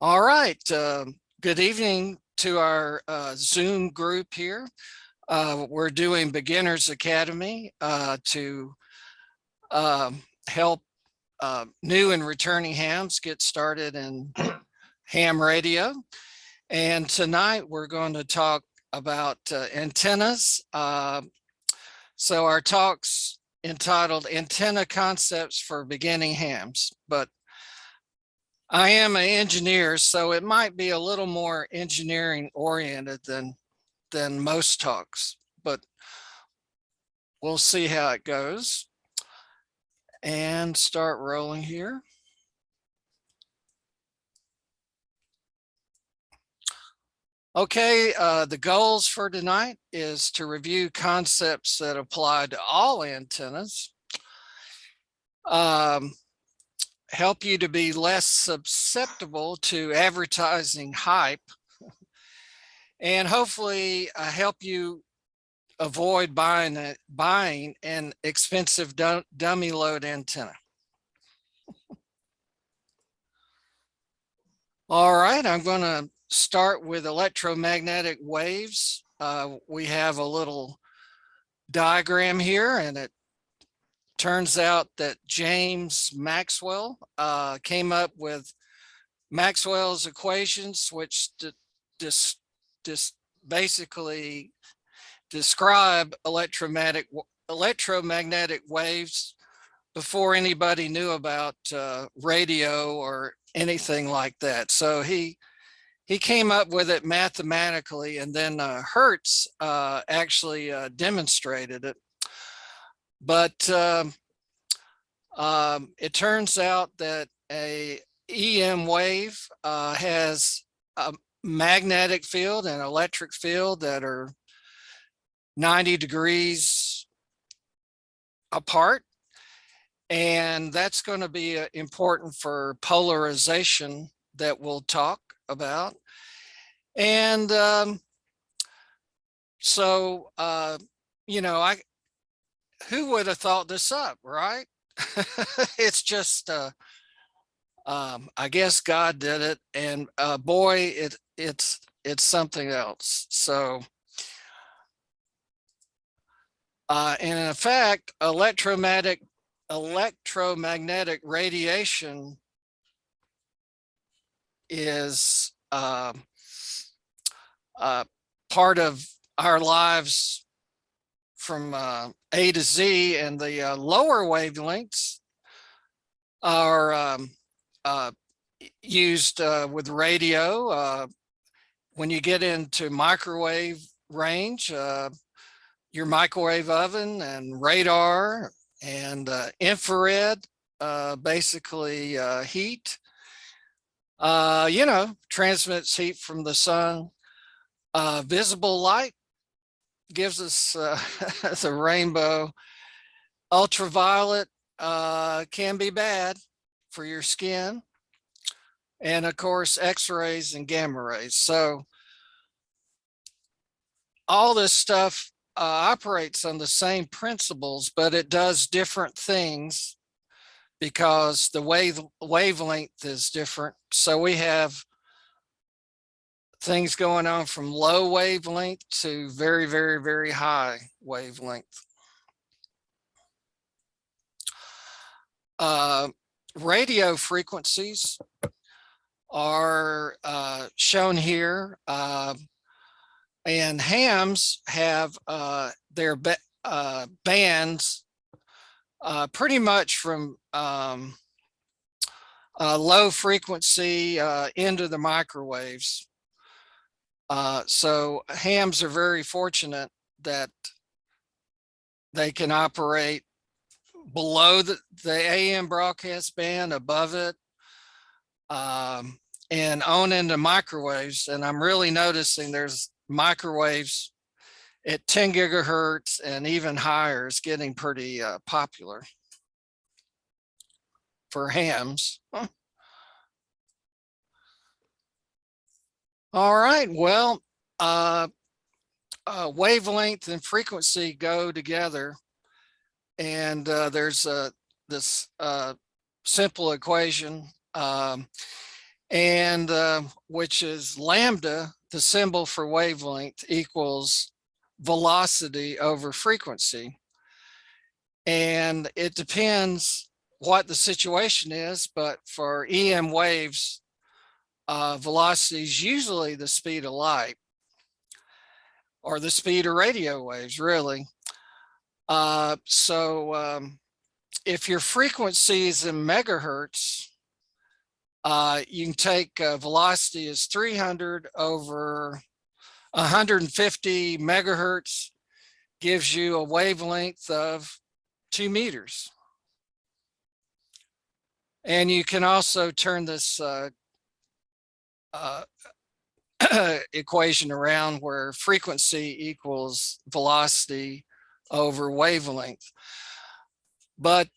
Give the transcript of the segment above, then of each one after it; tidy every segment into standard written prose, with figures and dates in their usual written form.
All right. Good evening to our Zoom group here. We're doing Beginners Academy to help new and returning hams get started in ham radio. And tonight we're going to talk about antennas. So our talk's entitled Antenna Concepts for Beginning Hams, but I am an engineer, so it might be a little more engineering oriented than most talks, but we'll see how it goes. And start rolling here. Okay, the goals for tonight is to review concepts that apply to all antennas, help you to be less susceptible to advertising hype, and hopefully help you avoid buying an expensive dummy load antenna. All right, I'm going to start with electromagnetic waves. We have a little diagram here, and it turns out that James Maxwell came up with Maxwell's equations, which basically describe electromagnetic waves before anybody knew about radio or anything like that. So he came up with it mathematically, and then Hertz actually demonstrated it. But it turns out that a EM wave has a magnetic field and electric field that are 90 degrees apart. And that's going to be important for polarization that we'll talk about. And you know, who would have thought this up, right? It's just, I guess God did it, and boy, it's something else. So, and in fact, electromagnetic radiation is part of our lives from A to Z, and the lower wavelengths are used with radio. When you get into microwave range, your microwave oven and radar and infrared, basically heat, you know, transmits heat from the sun. Visible light gives us the rainbow. Ultraviolet can be bad for your skin. And of course, X-rays and gamma rays. So all this stuff operates on the same principles, but it does different things because the wavelength is different. So we have things going on from low wavelength to very, very, very high wavelength. Radio frequencies are shown here, and hams have their bands pretty much from low frequency into the microwaves. So hams are very fortunate that they can operate below the AM broadcast band, above it, and on into microwaves. And I'm really noticing there's microwaves at 10 gigahertz and even higher is getting pretty popular for hams. All right, well, wavelength and frequency go together, and there's this simple equation. and which is lambda, the symbol for wavelength, equals velocity over frequency. And it depends what the situation is, but for EM waves, velocity is usually the speed of light, or the speed of radio waves, really. If your frequency is in megahertz, you can take velocity as 300 over 150 megahertz, gives you a wavelength of 2 meters. And you can also turn this equation around where frequency equals velocity over wavelength. But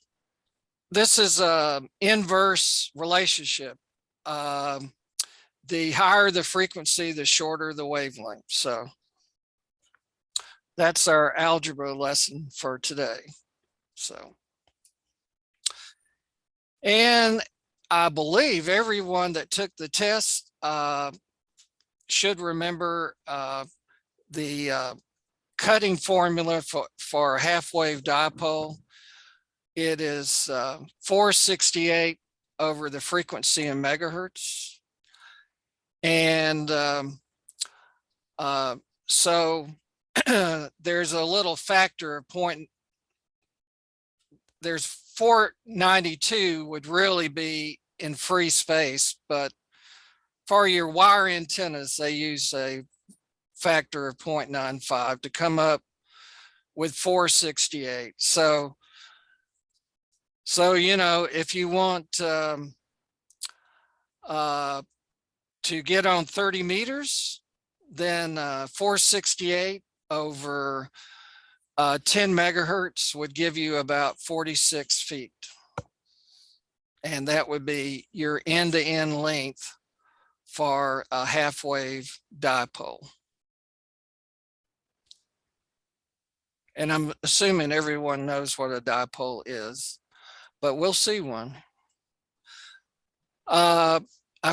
this is an inverse relationship. The higher the frequency, the shorter the wavelength. So that's our algebra lesson for today. And I believe everyone that took the test should remember the cutting formula for a half-wave dipole. It is 468 over the frequency in megahertz. And so there's a little factor of point. There's 492 would really be in free space, but for your wire antennas, they use a factor of 0.95 to come up with 468. So you know, if you want to get on 30 meters, then 468 over 10 megahertz would give you about 46 feet. And that would be your end-to-end length for a half-wave dipole. And I'm assuming everyone knows what a dipole is, but we'll see one. I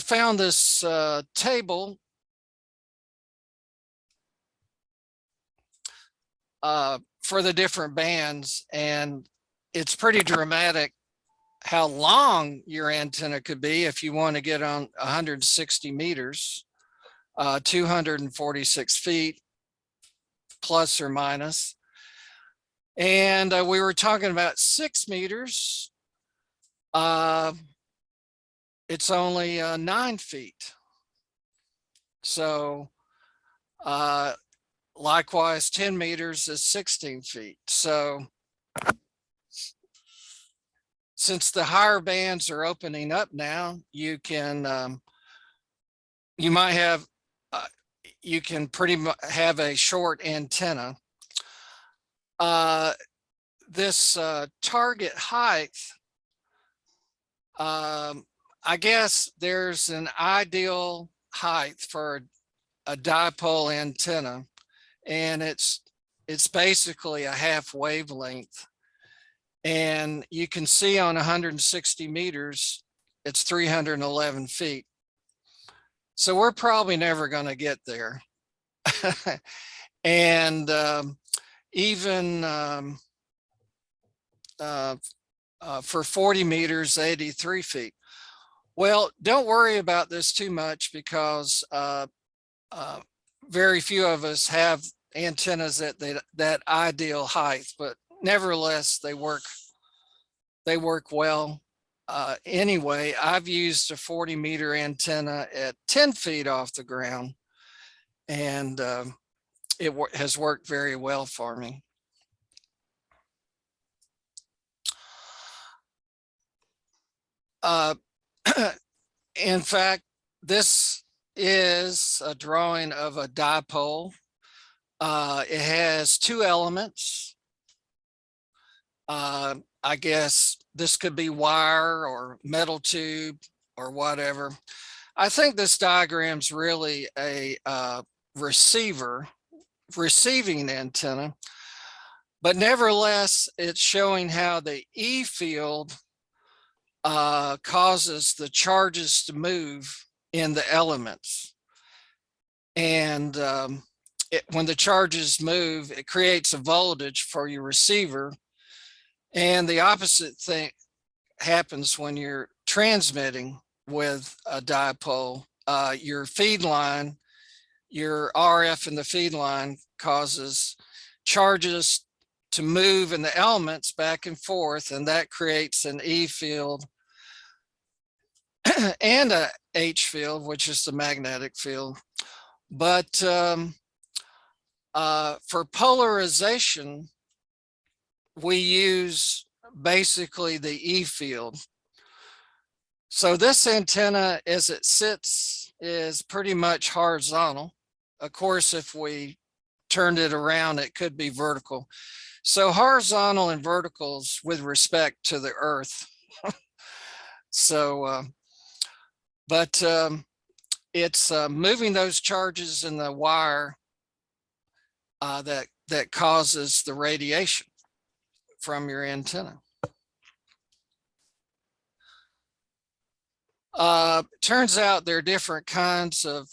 found this table for the different bands, and it's pretty dramatic how long your antenna could be if you want to get on 160 meters, 246 feet, plus or minus. And we were talking about 6 meters. It's only 9 feet. So likewise, 10 meters is 16 feet. So since the higher bands are opening up now, you can, you might have, you can pretty much have a short antenna. This target height, I guess there's an ideal height for a dipole antenna, and it's basically a half wavelength. And you can see on 160 meters, it's 311 feet. So we're probably never going to get there. And even for 40 meters, 83 feet. Well, don't worry about this too much, because very few of us have antennas at that ideal height, but nevertheless, they work well. Anyway, I've used a 40-meter antenna at 10 feet off the ground, and it has worked very well for me. In fact, this is a drawing of a dipole. It has 2 elements. I guess this could be wire or metal tube or whatever. I think this diagram's really a receiving antenna, but nevertheless, it's showing how the E field causes the charges to move in the elements. And when the charges move, it creates a voltage for your receiver. And the opposite thing happens when you're transmitting with a dipole. Your feed line, your RF in the feed line causes charges to move in the elements back and forth, and that creates an E field and a H field, which is the magnetic field. But for polarization, we use basically the E field. So this antenna, as it sits, is pretty much horizontal. Of course, if we turned it around, it could be vertical. So horizontal and verticals with respect to the earth. So, but it's moving those charges in the wire that causes the radiation from your antenna. Turns out there are different kinds of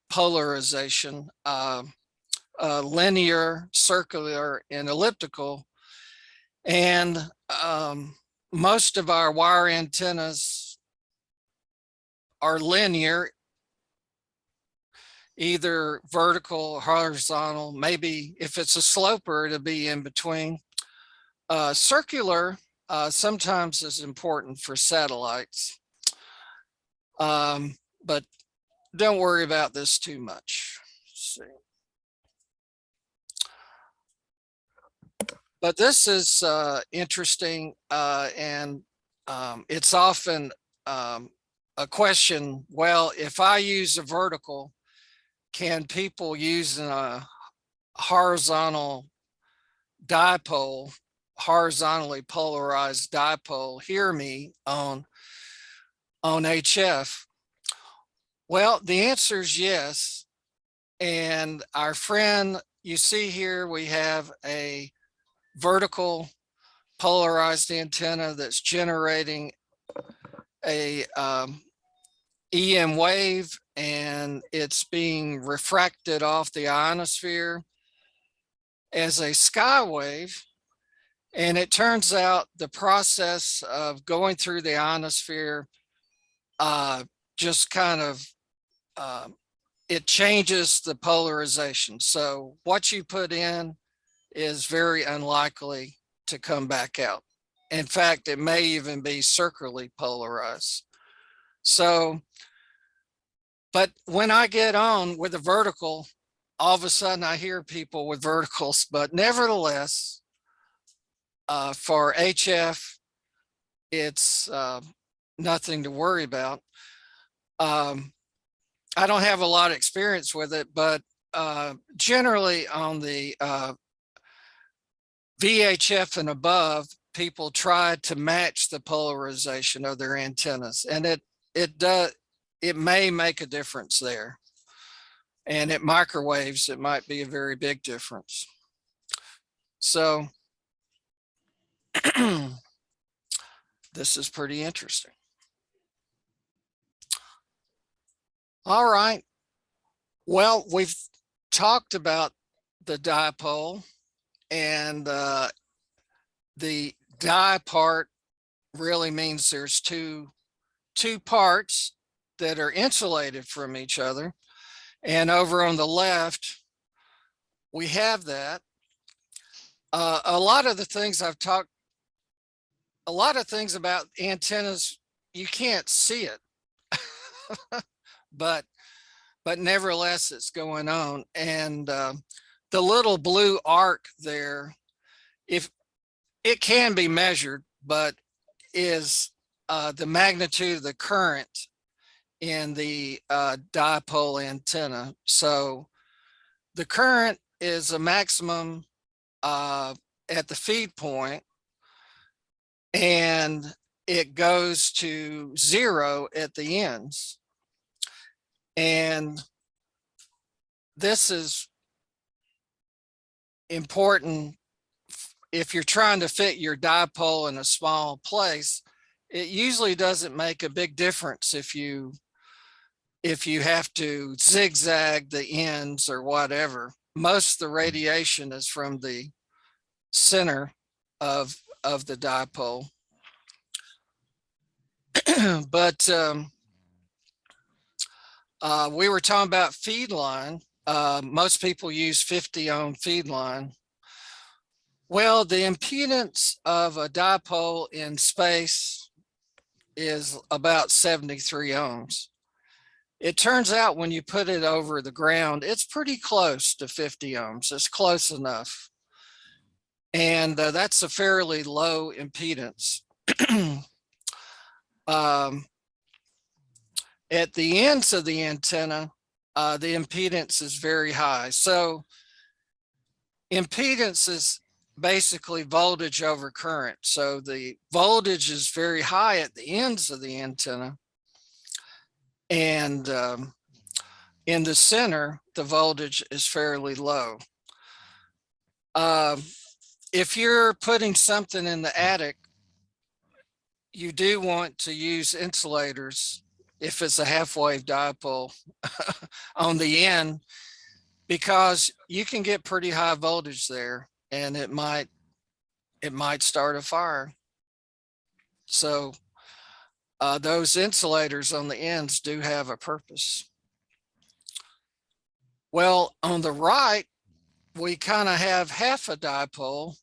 polarization, linear, circular, and elliptical. And most of our wire antennas are linear, either vertical or horizontal. Maybe if it's a sloper, it'll be in between. Circular sometimes is important for satellites. But don't worry about this too much. Let's see. But this is interesting, and it's often a question, well, if I use a vertical, can people using a horizontal dipole, horizontally polarized dipole, hear me on HF? Well, the answer is yes. And our friend, you see here, we have a vertical polarized antenna that's generating a EM wave, and it's being refracted off the ionosphere as a sky wave. And it turns out the process of going through the ionosphere just kind of it changes the polarization. So what you put in is very unlikely to come back out. In fact, it may even be circularly polarized. So, but when I get on with a vertical, all of a sudden I hear people with verticals, but nevertheless, for HF, it's nothing to worry about. I don't have a lot of experience with it, but generally on the VHF and above, people try to match the polarization of their antennas, and it may make a difference there. And at microwaves, it might be a very big difference. So this is pretty interesting. All right. Well, we've talked about the dipole, and the di part really means there's two parts that are insulated from each other. And over on the left, we have that. A lot of the things I've talked, a lot of things about antennas, you can't see it, but nevertheless, it's going on. And the little blue arc there, if it can be measured, but is the magnitude of the current in the dipole antenna. So the current is a maximum at the feed point, and it goes to 0 at the ends. And this is important if you're trying to fit your dipole in a small place. it usually doesn't make a big difference if you have to zigzag the ends or whatever. Most of the radiation is from the center of the dipole. But we were talking about feed line. Most people use 50 ohm feed line. Well, the impedance of a dipole in space is about 73 ohms. It turns out when you put it over the ground, it's pretty close to 50 ohms. It's close enough. And that's a fairly low impedance. At the ends of the antenna, the impedance is very high. So impedance is basically voltage over current. So the voltage is very high at the ends of the antenna. And in the center, the voltage is fairly low. If you're putting something in the attic, you do want to use insulators if it's a half-wave dipole on the end, because you can get pretty high voltage there and it might start a fire. So those insulators on the ends do have a purpose. Well, on the right, we kind of have half a dipole.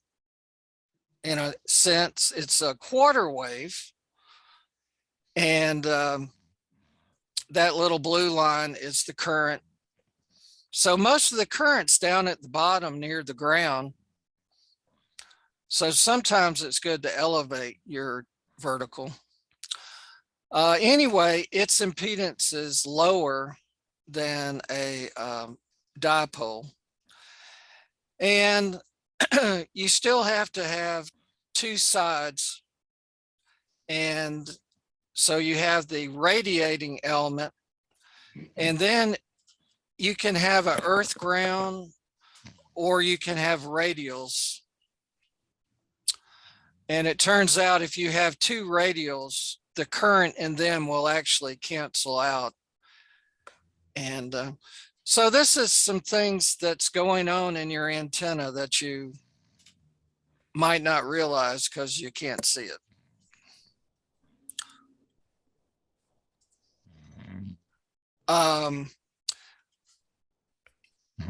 In a sense, it's a quarter wave. And that little blue line is the current. So most of the current's down at the bottom near the ground. So sometimes it's good to elevate your vertical. Anyway, its impedance is lower than a dipole. And you still have to have two sides. And so you have the radiating element, and then you can have an earth ground or you can have radials. And it turns out if you have two radials, the current in them will actually cancel out. And so this is some things that's going on in your antenna that you might not realize because you can't see it.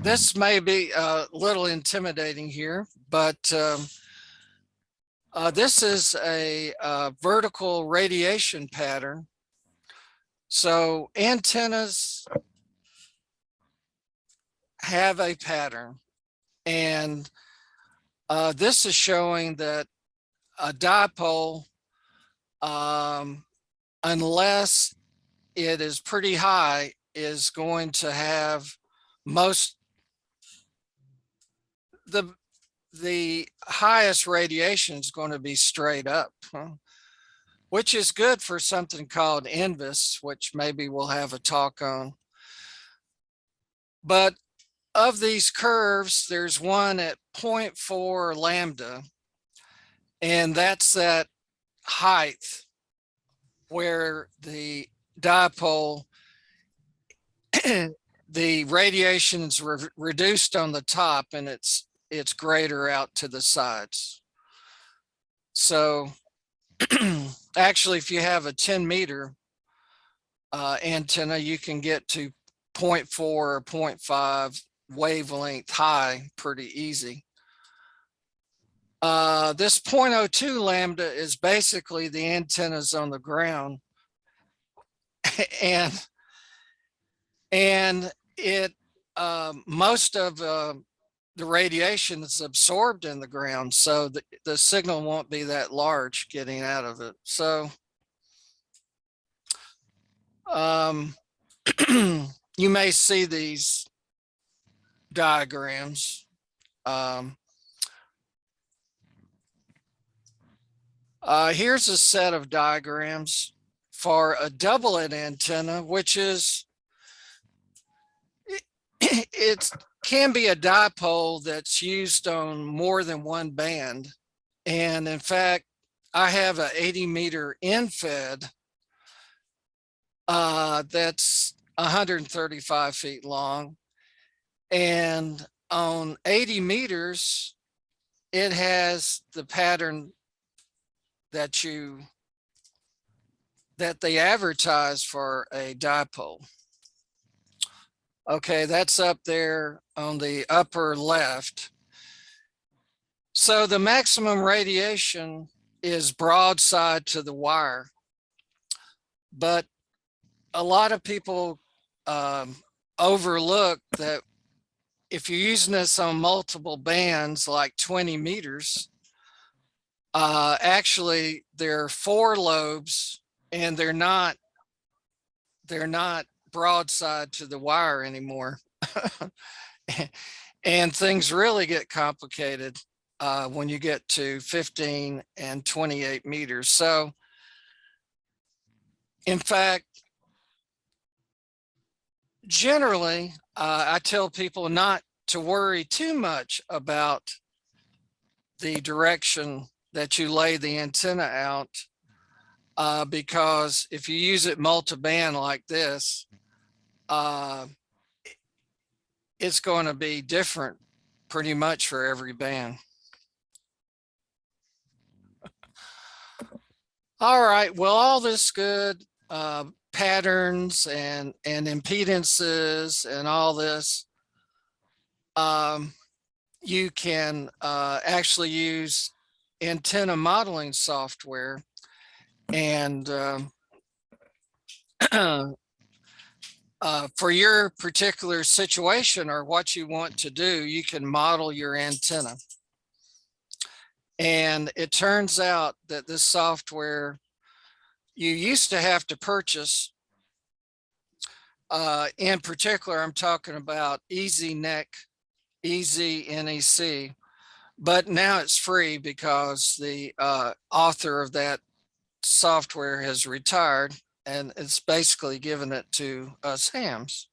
This may be a little intimidating here, but this is a vertical radiation pattern. So antennas have a pattern, and this is showing that a dipole, unless it is pretty high, is going to have the highest radiation is going to be straight up, which is good for something called INVIS, which maybe we'll have a talk on. But of these curves, there's one at 0.4 lambda, and that's that height where the dipole, the radiation is reduced on the top and it's greater out to the sides. So actually, if you have a 10-meter antenna, you can get to 0.4 or 0.5 wavelength high pretty easy. This 0.02 lambda is basically the antennas on the ground, and it most of the radiation is absorbed in the ground, so the signal won't be that large getting out of it. So you may see these diagrams. Here's a set of diagrams for a doublet antenna, which is, it can be a dipole that's used on more than one band. And in fact, I have a 80-meter end-fed that's 135 feet long. And on 80 meters, it has the pattern that they advertise for a dipole. Okay, that's up there on the upper left. So the maximum radiation is broadside to the wire, but a lot of people overlook that if you're using this on multiple bands, like 20 meters, actually there are 4 lobes, and they're not broadside to the wire anymore. And things really get complicated when you get to 15 and 28 meters. So in fact, generally, I tell people not to worry too much about the direction that you lay the antenna out, because if you use it multi-band like this, it's going to be different pretty much for every band. All right, well, all this good patterns and impedances and all this, you can actually use antenna modeling software, and for your particular situation or what you want to do, you can model your antenna. And it turns out that this software, you used to have to purchase, in particular, I'm talking about EasyNEC, EasyNEC, but now it's free because the author of that software has retired, and it's basically given it to us hams.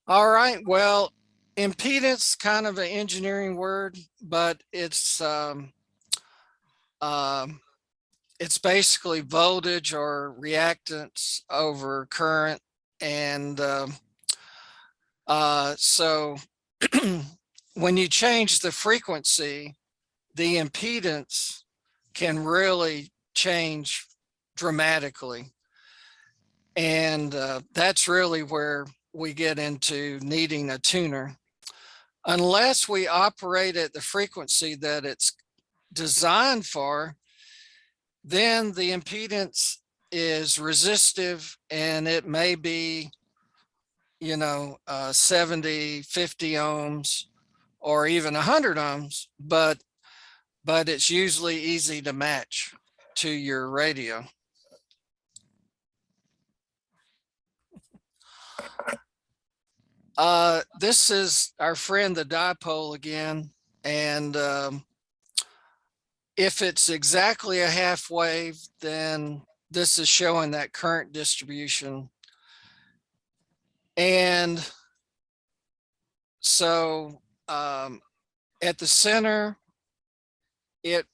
All right, well, impedance, kind of an engineering word, but it's basically voltage or reactance over current. And so when you change the frequency, the impedance can really change dramatically. And that's really where we get into needing a tuner. Unless we operate at the frequency that it's designed for, then the impedance is resistive, and it may be, 70, 50 ohms, or even 100 ohms, but it's usually easy to match to your radio. This is our friend the dipole again, and if it's exactly a half wave, then this is showing that current distribution. And so at the center, it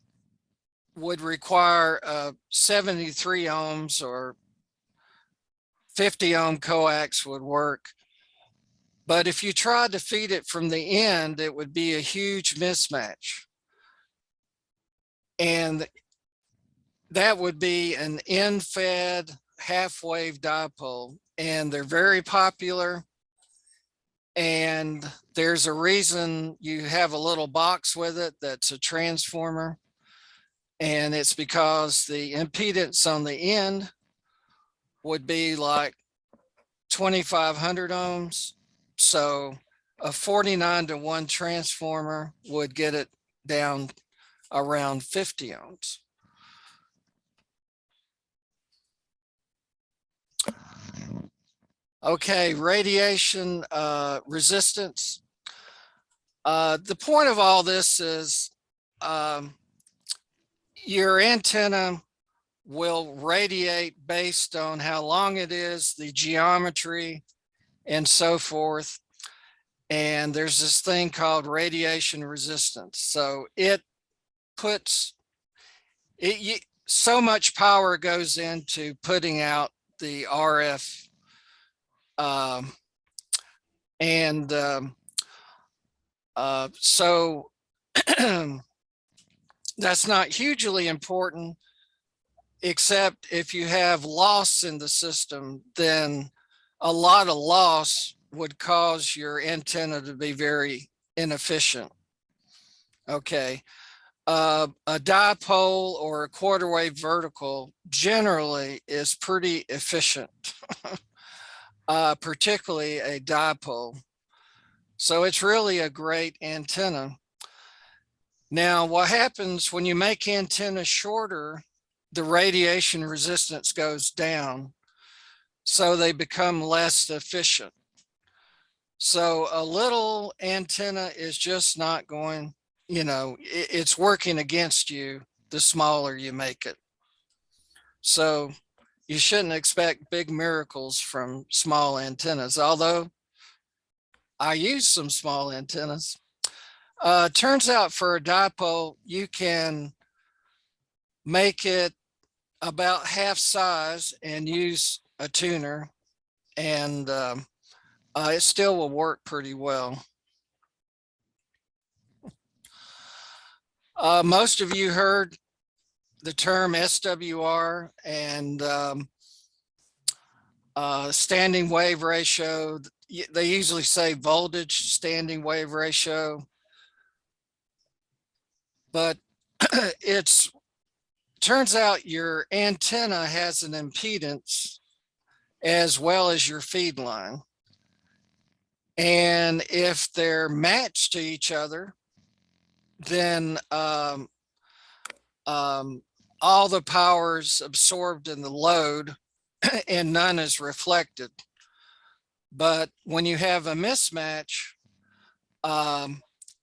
would require 73 ohms or 50 ohm coax would work. But if you tried to feed it from the end, it would be a huge mismatch. And that would be an end-fed half-wave dipole, and they're very popular. And there's a reason you have a little box with it that's a transformer, and it's because the impedance on the end would be like 2,500 ohms. So a 49-to-1 transformer would get it down around 50 ohms. Okay, radiation resistance. The point of all this is your antenna will radiate based on how long it is, the geometry, and so forth. And there's this thing called radiation resistance. So it puts so much power goes into putting out the RF and so that's not hugely important, except if you have loss in the system, then a lot of loss would cause your antenna to be very inefficient. Okay. A dipole or a quarter wave vertical generally is pretty efficient, particularly a dipole. So it's really a great antenna. Now, what happens when you make antennas shorter, the radiation resistance goes down, so they become less efficient. So a little antenna is just not going, it's working against you the smaller you make it. So you shouldn't expect big miracles from small antennas, although I use some small antennas. Turns out for a dipole, you can make it about half size and use a tuner, and it still will work pretty well. Most of you heard the term SWR and standing wave ratio. They usually say voltage standing wave ratio, but turns out your antenna has an impedance as well as your feed line. And if they're matched to each other, then all the power is absorbed in the load and none is reflected. But when you have a mismatch,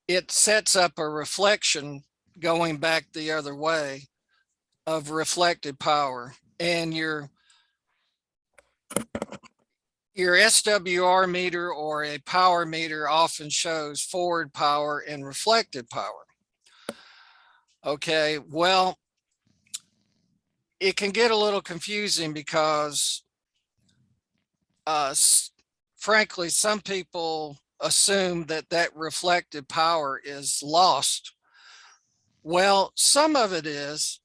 it sets up a reflection going back the other way of reflected power. And your SWR meter or a power meter often shows forward power and reflected power. Okay, well, it can get a little confusing because frankly, some people assume that that reflected power is lost. Well, some of it is,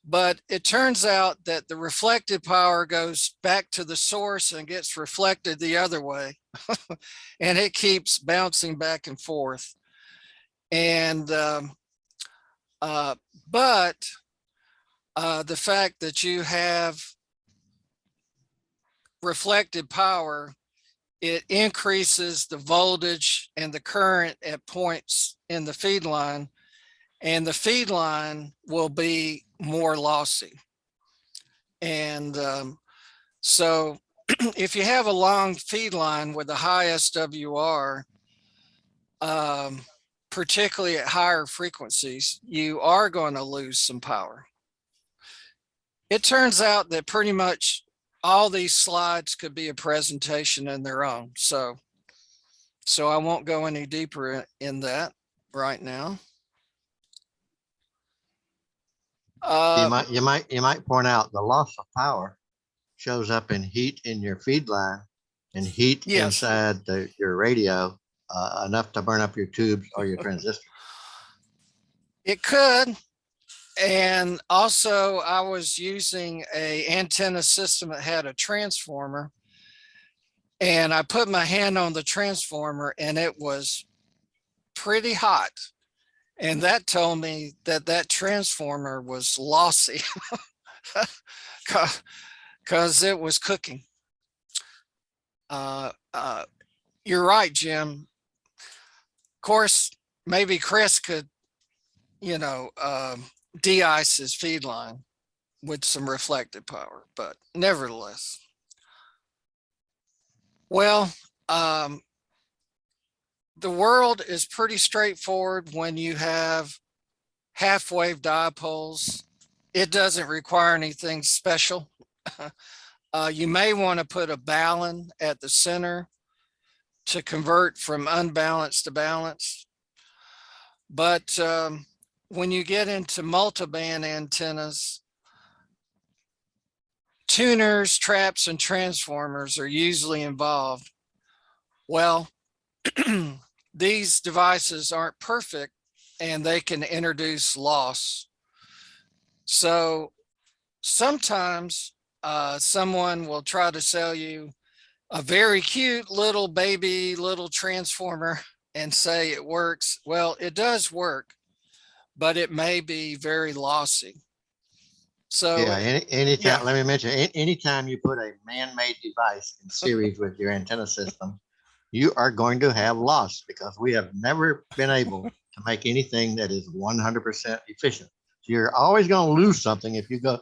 but it turns out that the reflected power goes back to the source and gets reflected the other way. And it keeps bouncing back and forth. And, but the fact that you have reflected power, it increases the voltage and the current at points in the feed line, and the feed line will be more lossy. And so if you have a long feed line with a high SWR, particularly at higher frequencies, you are going to lose some power. It turns out that pretty much all these slides could be a presentation in their own. So I won't go any deeper in that right now. You might point out the loss of power shows up in heat in your feed line and heat inside your radio, enough to burn up your tubes or your transistor. It could. And also I was using an antenna system that had a transformer, and I put my hand on the transformer and it was pretty hot. And that told me that that transformer was lossy because it was cooking. You're right, Jim. Of course, maybe Chris could, de-ice his feed line with some reflected power, but nevertheless. Well, the world is pretty straightforward when you have half-wave dipoles. It doesn't require anything special. You may want to put a balun at the center to convert from unbalanced to balanced. But when you get into multiband antennas, tuners, traps, and transformers are usually involved. Well, these devices aren't perfect and they can introduce loss. So sometimes someone will try to sell you a very cute little baby little transformer and say it works. Well, it does work, but it may be very lossy. So yeah, anytime, yeah, let me mention, anytime you put a man-made device in series with your antenna system, you are going to have loss because we have never been able to make anything that is 100% efficient. So you're always going to lose something if you go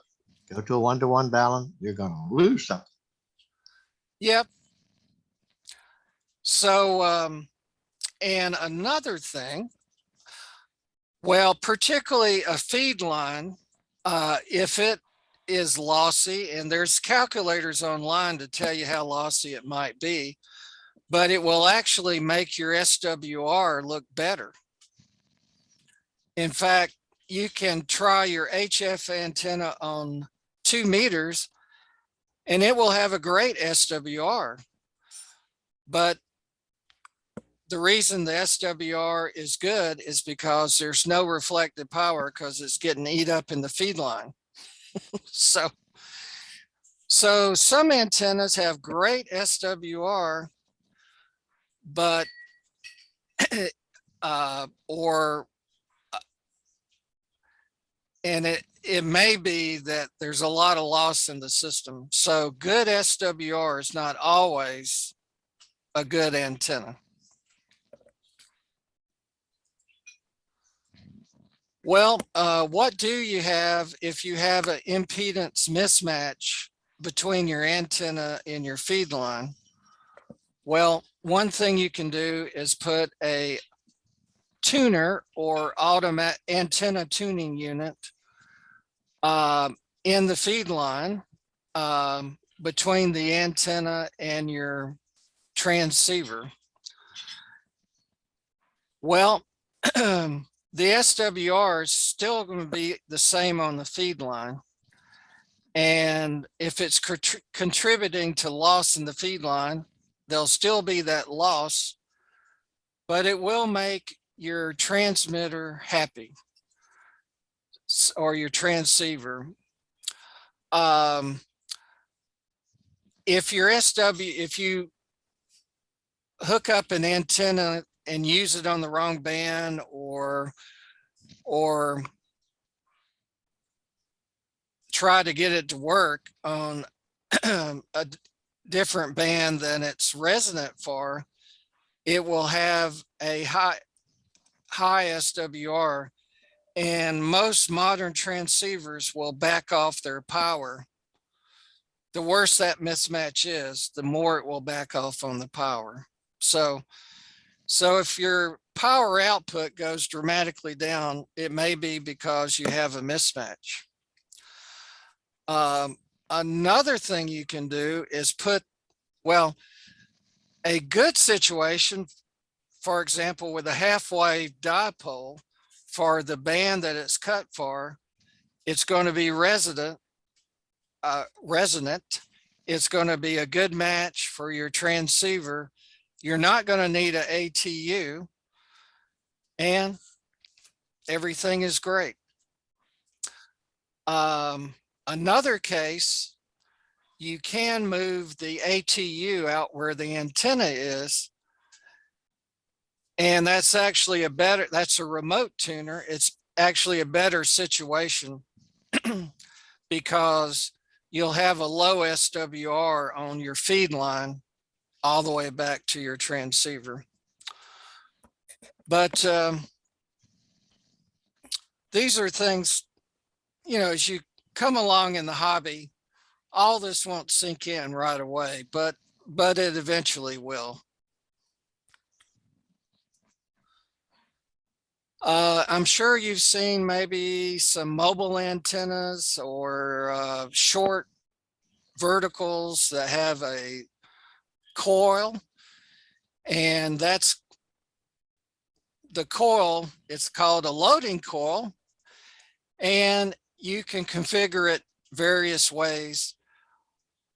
to a one-to-one balance. You're going to lose something. yep. So and another thing, well, particularly a feed line, if it is lossy, and there's calculators online to tell you how lossy it might be, but it will actually make your SWR look better. In fact, you can try your HF antenna on 2 meters and it will have a great SWR. But the reason the SWR is good is because there's no reflected power because it's getting eat up in the feed line. So some antennas have great SWR, but and it may be that there's a lot of loss in the system. So good SWR is not always a good antenna. Well, what do you have if you have an impedance mismatch between your antenna and your feed line? Well, one thing you can do is put a tuner or automatic antenna tuning unit in the feed line between the antenna and your transceiver. Well, the SWR is still going to be the same on the feed line. And if it's contributing to loss in the feed line, there'll still be that loss, but it will make your transmitter happy or your transceiver. If you hook up an antenna and use it on the wrong band or try to get it to work on a different band than it's resonant for, it will have a high SWR, and most modern transceivers will back off their power. The worse that mismatch is, the more it will back off on the power. So if your power output goes dramatically down, it may be because you have a mismatch. Another thing you can do is a good situation, for example, with a half-wave dipole, for the band that it's cut for, it's going to be resonant. It's going to be a good match for your transceiver. You're not going to need an ATU, and everything is great. Another case, you can move the ATU out where the antenna is, and that's actually that's a remote tuner. It's actually a better situation because you'll have a low SWR on your feed line all the way back to your transceiver. But these are things, as you come along in the hobby, all this won't sink in right away, but it eventually will. I'm sure you've seen maybe some mobile antennas or short verticals that have a coil. And that's the coil. It's called a loading coil, and you can configure it various ways,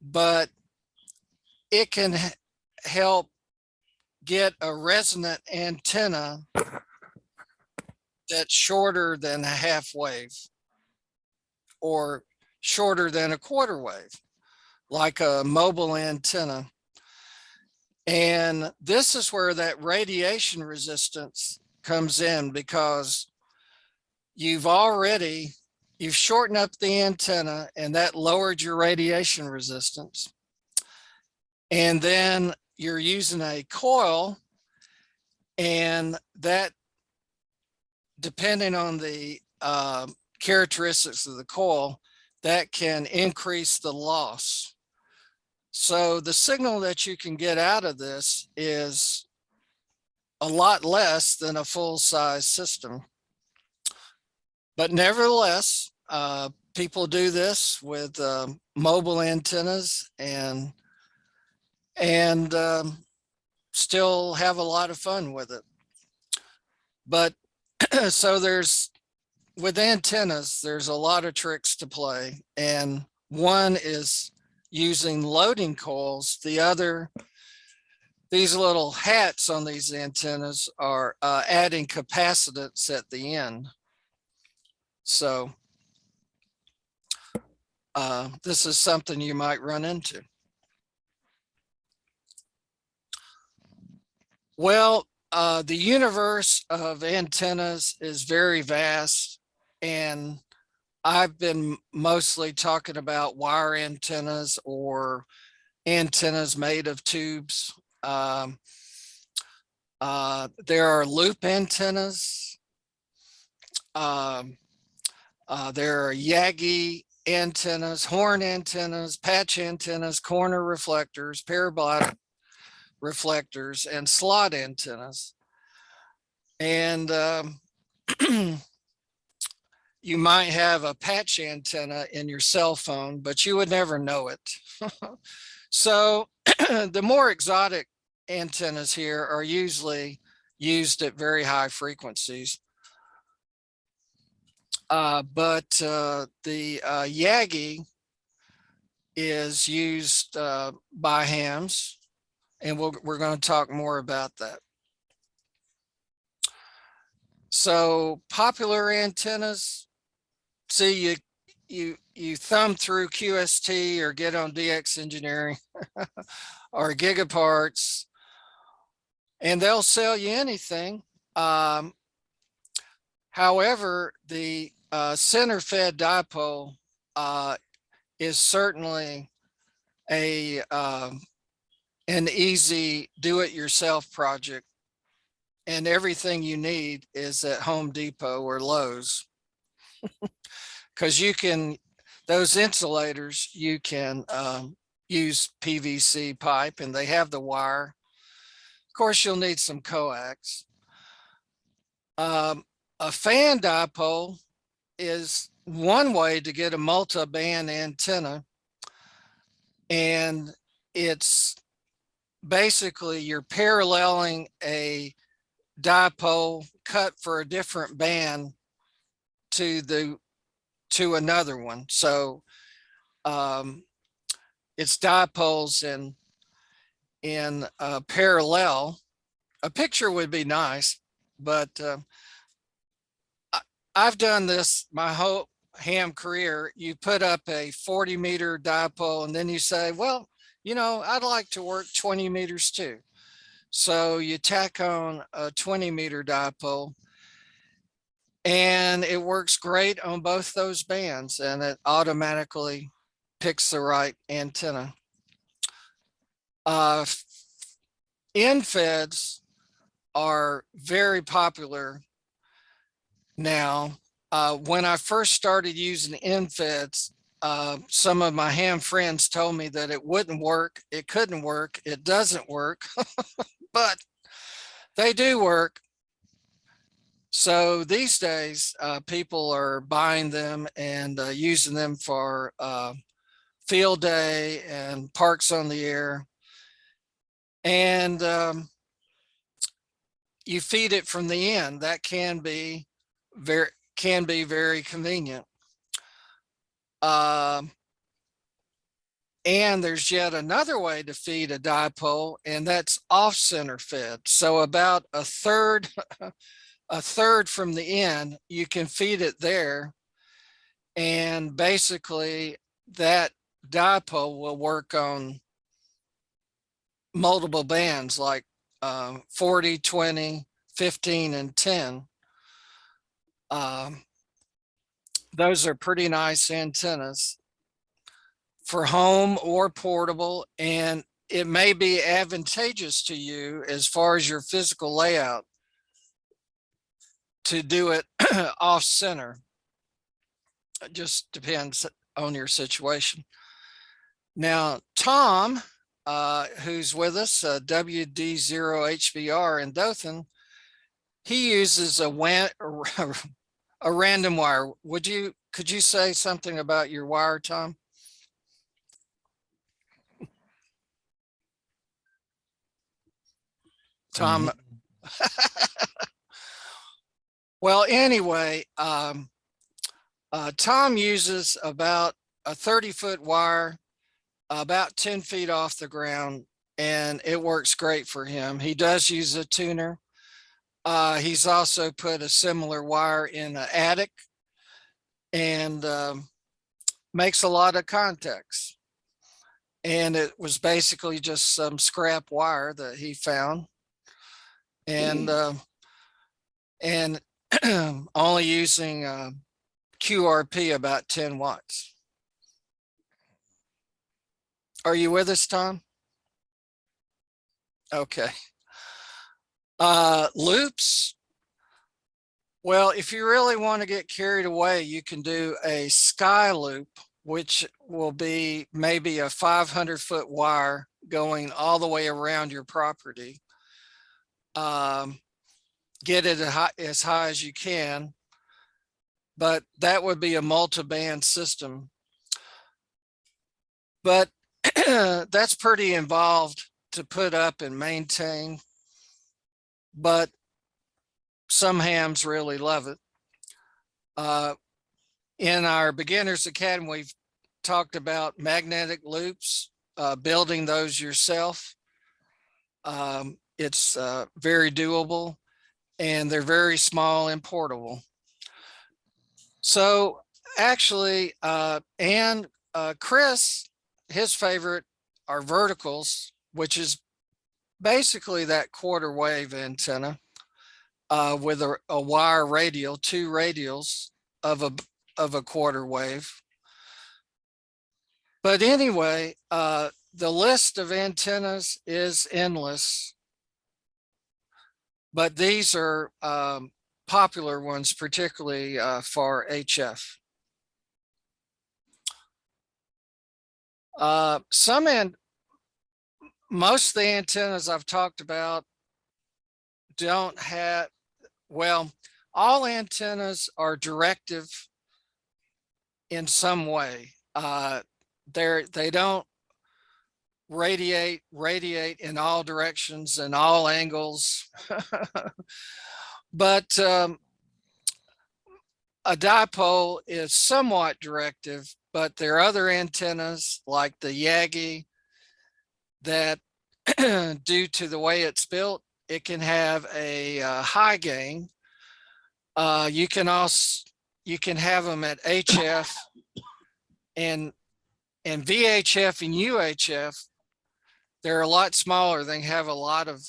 but it can help get a resonant antenna that's shorter than a half wave or shorter than a quarter wave, like a mobile antenna. And this is where that radiation resistance comes in, because you've shortened up the antenna, and that lowered your radiation resistance. And then you're using a coil, and that, depending on the characteristics of the coil, that can increase the loss. So the signal that you can get out of this is a lot less than a full-size system. But nevertheless, people do this with mobile antennas and still have a lot of fun with it. But so with antennas, there's a lot of tricks to play. And one is using loading coils. The other, these little hats on these antennas are adding capacitance at the end. So this is something you might run into. Well, the universe of antennas is very vast, and I've been mostly talking about wire antennas or antennas made of tubes. There are loop antennas. There are Yagi antennas, horn antennas, patch antennas, corner reflectors, parabolic reflectors, and slot antennas. And you might have a patch antenna in your cell phone, but you would never know it. So the more exotic antennas here are usually used at very high frequencies. But the Yagi is used by hams, and we're going to talk more about that. So popular antennas, see, you thumb through QST or get on DX Engineering or Gigaparts, and they'll sell you anything. However, the center fed dipole is certainly an easy do-it-yourself project, and everything you need is at Home Depot or Lowe's, because those insulators, you can use PVC pipe, and they have the wire. Of course, you'll need some coax. A fan dipole is one way to get a multi-band antenna, and it's basically you're paralleling a dipole cut for a different band to another one. So it's dipoles in parallel. A picture would be nice, but I've done this my whole ham career. You put up a 40-meter dipole, and then you say, well, I'd like to work 20 meters too. So you tack on a 20-meter dipole, and it works great on both those bands, and it automatically picks the right antenna. Infeds are very popular now. When I first started using infeds, some of my ham friends told me that it wouldn't work, it couldn't work, it doesn't work, but they do work. So these days, people are buying them and using them for field day and parks on the air. And you feed it from the end. That can be very convenient. And there's yet another way to feed a dipole, and that's off-center fed. So about a third from the end, you can feed it there, and basically that dipole will work on multiple bands like 40, 20, 15, and 10. Those are pretty nice antennas for home or portable, and it may be advantageous to you as far as your physical layout to do it off center. It just depends on your situation. Now, Tom, who's with us, WD0HBR in Dothan, he uses a random wire. Could you say something about your wire, Tom? Tom. Well, anyway, Tom uses about a 30-foot wire, about 10 feet off the ground, and it works great for him. He does use a tuner. He's also put a similar wire in an attic and makes a lot of contacts. And it was basically just some scrap wire that he found, and only using QRP about 10 watts. Are you with us, Tom? Okay. Loops. Well, if you really want to get carried away, you can do a sky loop, which will be maybe a 500-foot wire going all the way around your property. Get it as high as you can, but that would be a multi-band system. But that's pretty involved to put up and maintain, but some hams really love it. In our Beginners Academy, we've talked about magnetic loops, building those yourself. It's very doable, and they're very small and portable. So actually, and Chris, his favorite are verticals, which is basically that quarter wave antenna with a wire radial, 2 radials of a quarter wave. But anyway, the list of antennas is endless, but these are popular ones, particularly for HF. Most of the antennas I've talked about don't have, well, all antennas are directive in some way. They don't radiate in all directions and all angles. But a dipole is somewhat directive, but there are other antennas like the Yagi that due to the way it's built, it can have a high gain. You can have them at HF and VHF and UHF. They're a lot smaller. They have a lot of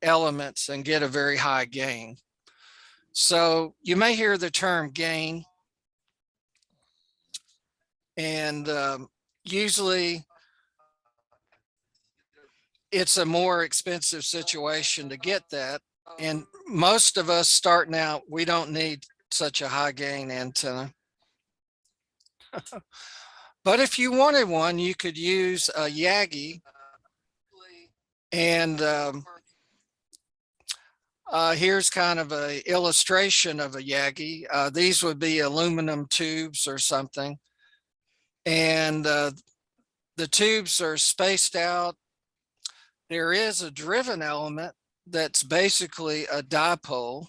elements and get a very high gain. So you may hear the term gain, and usually it's a more expensive situation to get that. And most of us starting out, we don't need such a high gain antenna. But if you wanted one, you could use a Yagi. And here's kind of an illustration of a Yagi. These would be aluminum tubes or something. And the tubes are spaced out. There is a driven element that's basically a dipole.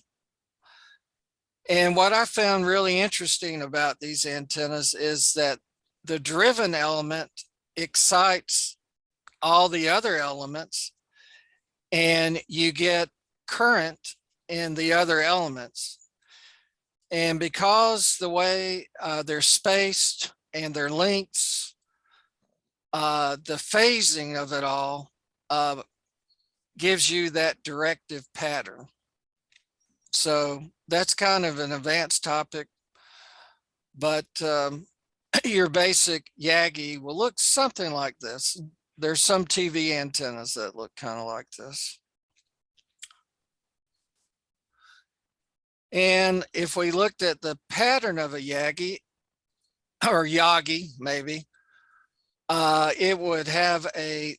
And what I found really interesting about these antennas is that the driven element excites all the other elements, and you get current in the other elements. And because the way they're spaced and their lengths, the phasing of it all gives you that directive pattern. So that's kind of an advanced topic, but your basic Yagi will look something like this. There's some TV antennas that look kind of like this. And if we looked at the pattern of a Yagi, or Yagi maybe, it would have a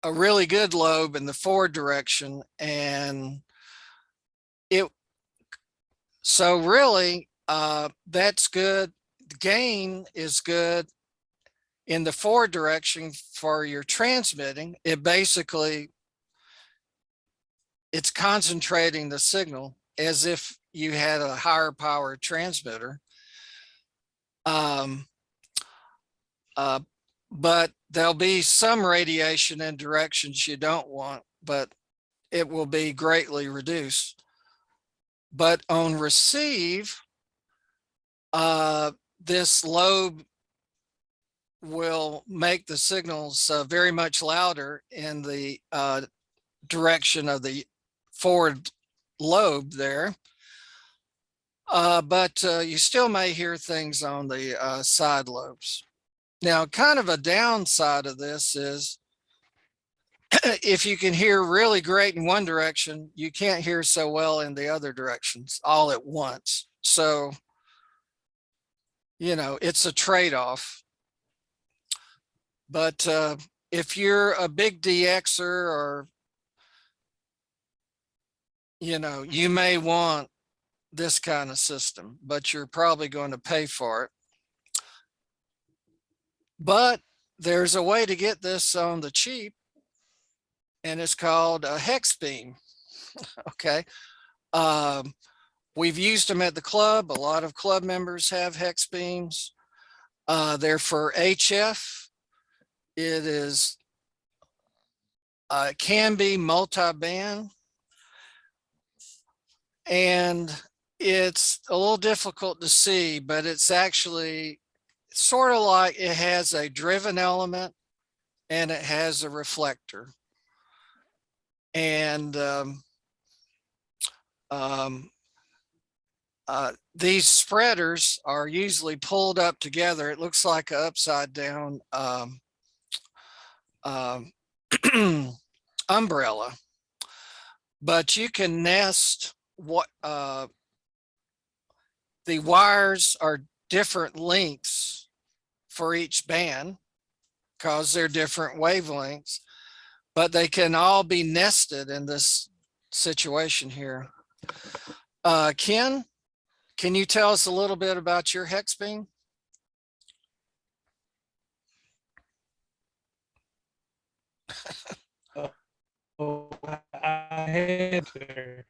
really good lobe in the forward direction, and so really that's good. The gain is good in the forward direction for your transmitting. It's concentrating the signal as if you had a higher power transmitter. But there'll be some radiation in directions you don't want, but it will be greatly reduced. But on receive, this lobe will make the signals very much louder in the direction of the forward lobe there. But you still may hear things on the side lobes. Now, kind of a downside of this is if you can hear really great in one direction, you can't hear so well in the other directions all at once. So, you know, it's a trade-off. But if you're a big DXer, or, you know, you may want this kind of system, but you're probably going to pay for it. But there's a way to get this on the cheap, and it's called a Hex Beam. Okay. We've used them at the club. A lot of club members have Hex Beams. They're for HF. It is, it can be multi-band, and it's a little difficult to see, but it's actually sort of like it has a driven element and it has a reflector. And these spreaders are usually pulled up together. It looks like an upside down umbrella, but you can nest what the wires are different lengths for each band because they're different wavelengths, but they can all be nested in this situation here. Ken, can you tell us a little bit about your Hex Beam? Oh, I had to.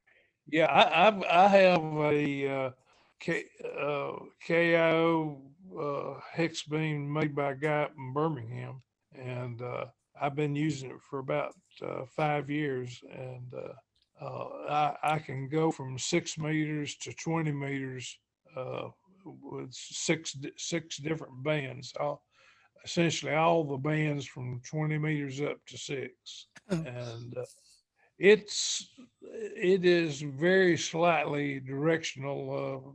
Yeah, I have a KIO Hex Beam made by a guy up in Birmingham, and I've been using it for about 5 years, and I can go from 6 meters to 20 meters with six different bands. Essentially all the bands from 20 meters up to 6, and it is very slightly directional.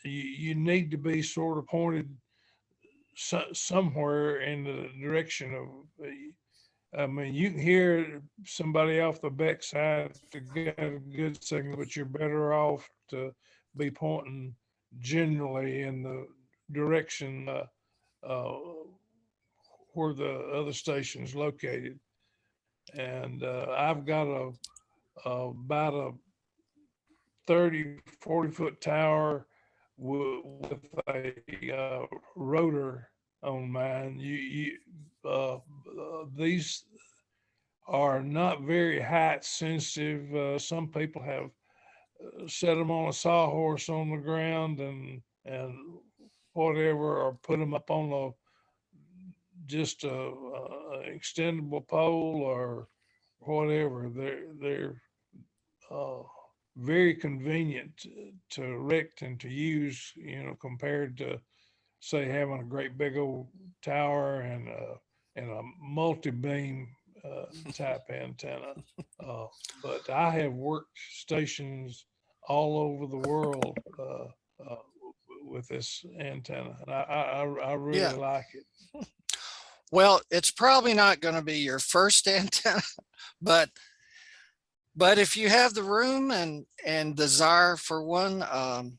You need to be sort of pointed somewhere in the direction of. I mean, you can hear somebody off the backside to get a good signal, but you're better off to be pointing generally in the direction where the other station is located. And I've got about a 30-40 foot tower with a rotor on mine. These are not very height sensitive. Some people have set them on a sawhorse on the ground and whatever, or put them up on just a extendable pole or whatever. They're very convenient to erect and to use, you know, compared to say having a great big old tower and a multi-beam type antenna. But I have worked stations all over the world with this antenna, and I really Yeah. like it. Well, it's probably not going to be your first antenna, but if you have the room and desire for one,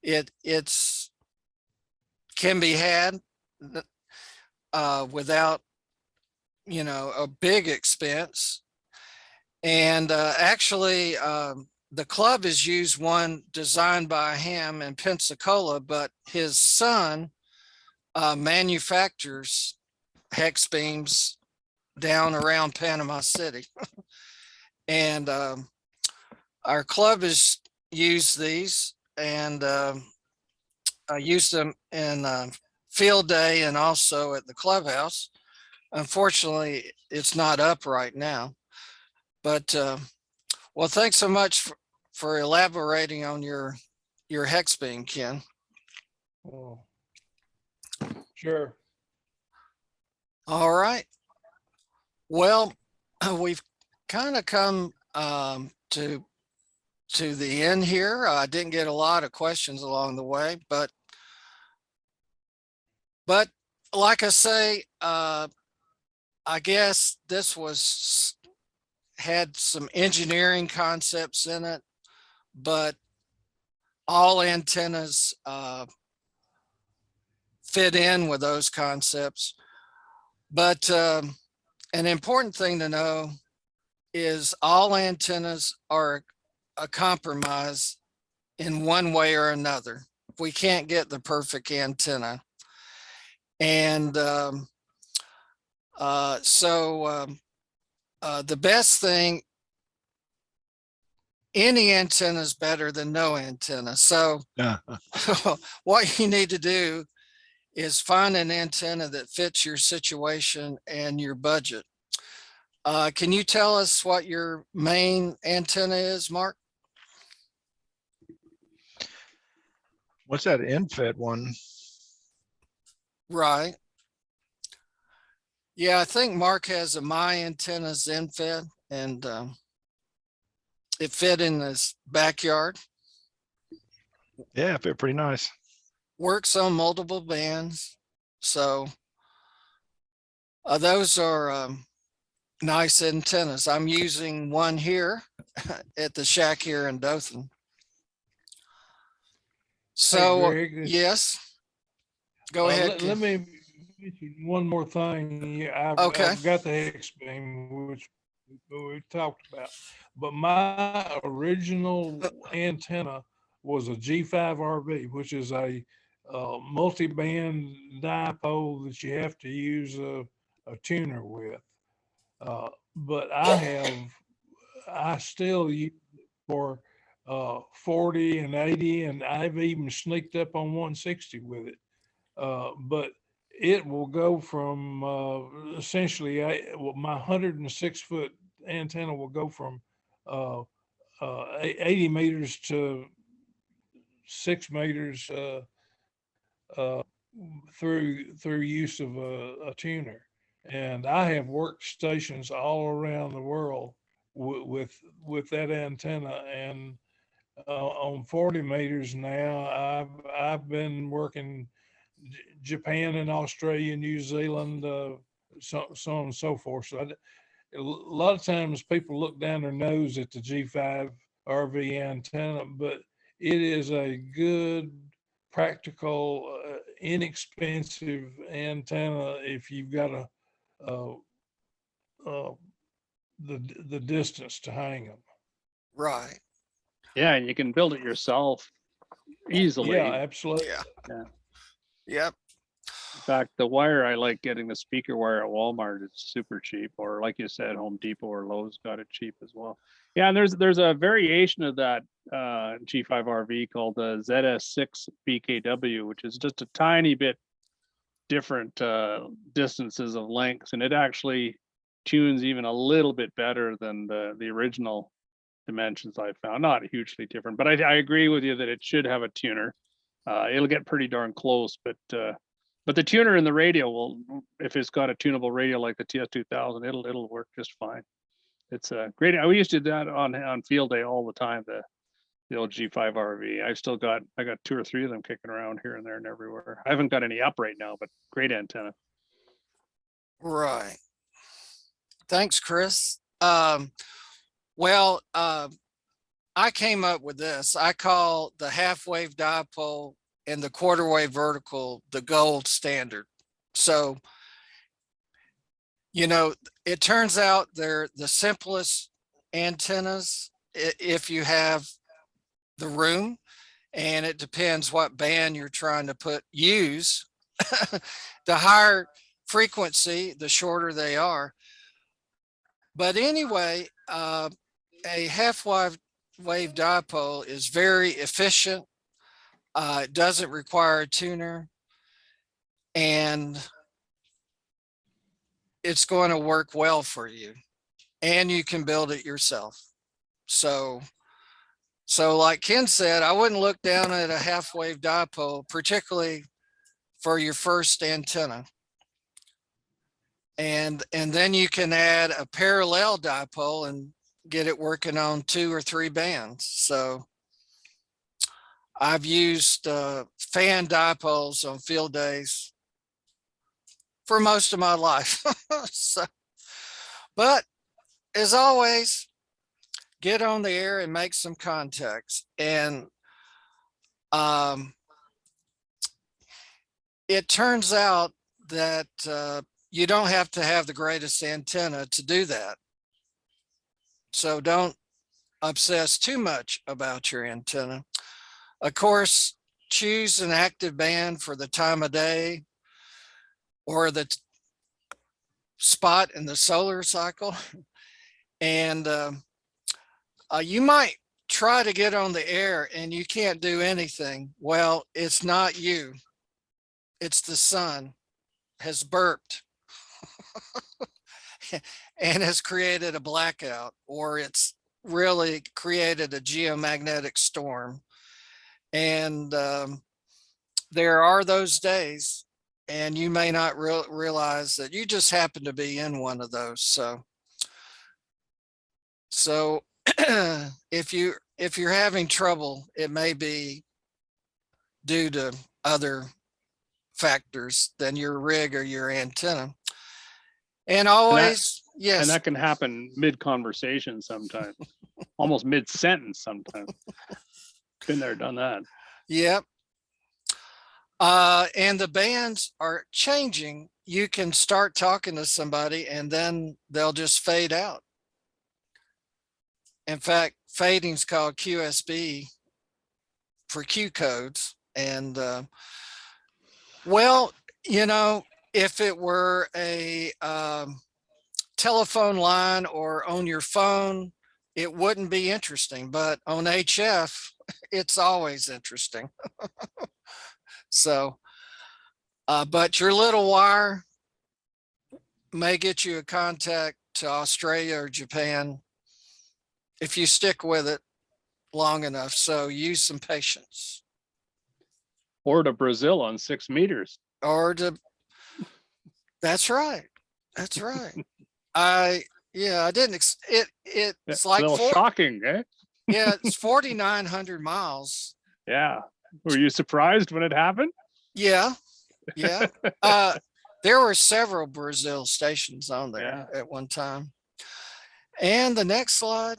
it's can be had without, you know, a big expense. And actually, the club has used one designed by him in Pensacola, but his son manufactures hex beams down around Panama City. And our club has used these, and I used them in field day and also at the clubhouse. Unfortunately, it's not up right now, but well, thanks so much for elaborating on your hex beam, Ken. Oh, sure. All right. Well, we've kind of come to the end here. I didn't get a lot of questions along the way, but like I say, I guess this had some engineering concepts in it, but all antennas fit in with those concepts. But an important thing to know is all antennas are a compromise in one way or another. We can't get the perfect antenna. And the best thing, any antenna is better than no antenna. So what you need to do is find an antenna that fits your situation and your budget. Can you tell us what your main antenna is, Mark? What's that infed one? Right. Yeah, I think Mark has a My Antennas infed, and it fit in his backyard. Yeah, it fit pretty nice. Works on multiple bands. So those are nice antennas. I'm using one here at the shack here in Dothan. So Hey, Greg, yes, go ahead. Let me mention one more thing. Okay. I've got the Hex Beam, which we talked about, but my original antenna was a G5 RV, which is a multi-band dipole that you have to use a tuner with. But I still use it for 40 and 80, and I've even sneaked up on 160 with it. But it will go from essentially my 106-foot antenna will go from 80 meters to 6 meters through use of a tuner. And I have worked stations all around the world with that antenna. And on 40 meters now, I've been working Japan and Australia, New Zealand, so on and so forth. So a lot of times people look down their nose at the G5 RV antenna, but it is a good, practical, inexpensive antenna if you've got the distance to hang them. Right. Yeah, and you can build it yourself easily. Yeah, absolutely. Yeah. Yeah. Yep. fact, the wire, I like getting the speaker wire at Walmart. It's super cheap, or like you said, Home Depot or Lowe's got it cheap as well. Yeah, and there's a variation of that G5RV called the ZS6 BKW, which is just a tiny bit different distances of lengths, and it actually tunes even a little bit better than the original dimensions I found. Not hugely different, but I agree with you that it should have a tuner. It'll get pretty darn close, but the tuner in the radio will, if it's got a tunable radio like the TS2000, it'll work just fine. It's a great. We used to do that on field day all the time. The old G5RV. I got 2 or 3 of them kicking around here and there and everywhere. I haven't got any up right now, but great antenna. Right. Thanks, Chris. I came up with this. I call the half wave dipole and the quarter wave vertical the gold standard. So, you know, it turns out they're the simplest antennas if you have the room, and it depends what band you're trying to use. The higher frequency, the shorter they are. But anyway, a half wave dipole is very efficient. It doesn't require a tuner, and it's going to work well for you, and you can build it yourself. So like Ken said, I wouldn't look down at a half wave dipole, particularly for your first antenna. And then you can add a parallel dipole and get it working on 2 or 3 bands. So I've used fan dipoles on field days for most of my life. But as always, get on the air and make some contacts. And it turns out that you don't have to have the greatest antenna to do that. So don't obsess too much about your antenna. Of course, choose an active band for the time of day or the spot in the solar cycle. And you might try to get on the air and you can't do anything. Well, it's not you. It's the sun has burped and has created a blackout, or it's really created a geomagnetic storm. And there are those days, and you may not realize that you just happen to be in one of those. So if you're having trouble, it may be due to other factors than your rig or your antenna. And always, yes. And that can happen mid-conversation sometimes, almost mid-sentence sometimes. Been there, done that. Yep. And the bands are changing. You can start talking to somebody and then they'll just fade out. In fact, fading is called QSB for Q codes. And well, you know, if it were a telephone line or on your phone, it wouldn't be interesting, but on HF, it's always interesting. So, but your little wire may get you a contact to Australia or Japan if you stick with it long enough. So use some patience. Or to Brazil on 6 meters. Or to, that's right. That's right. I didn't, it's like, a little shocking, eh? Yeah, it's 4,900 miles. Yeah. Were you surprised when it happened? Yeah. Yeah. There were several Brazil stations on there at one time. And the next slide,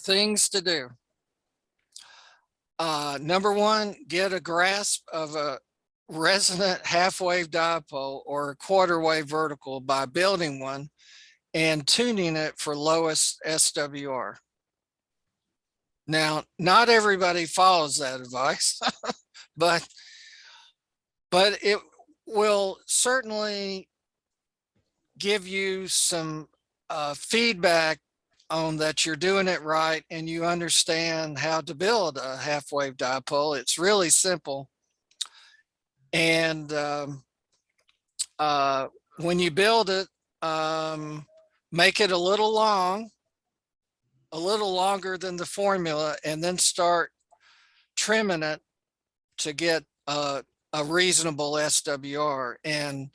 things to do. Number 1, get a grasp of a resonant half wave dipole or a quarter wave vertical by building one and tuning it for lowest SWR. Now, not everybody follows that advice, but will certainly give you some feedback on that you're doing it right and you understand how to build a half-wave dipole. It's really simple. And when you build it, make it a little longer than the formula, and then start trimming it to get a reasonable SWR. And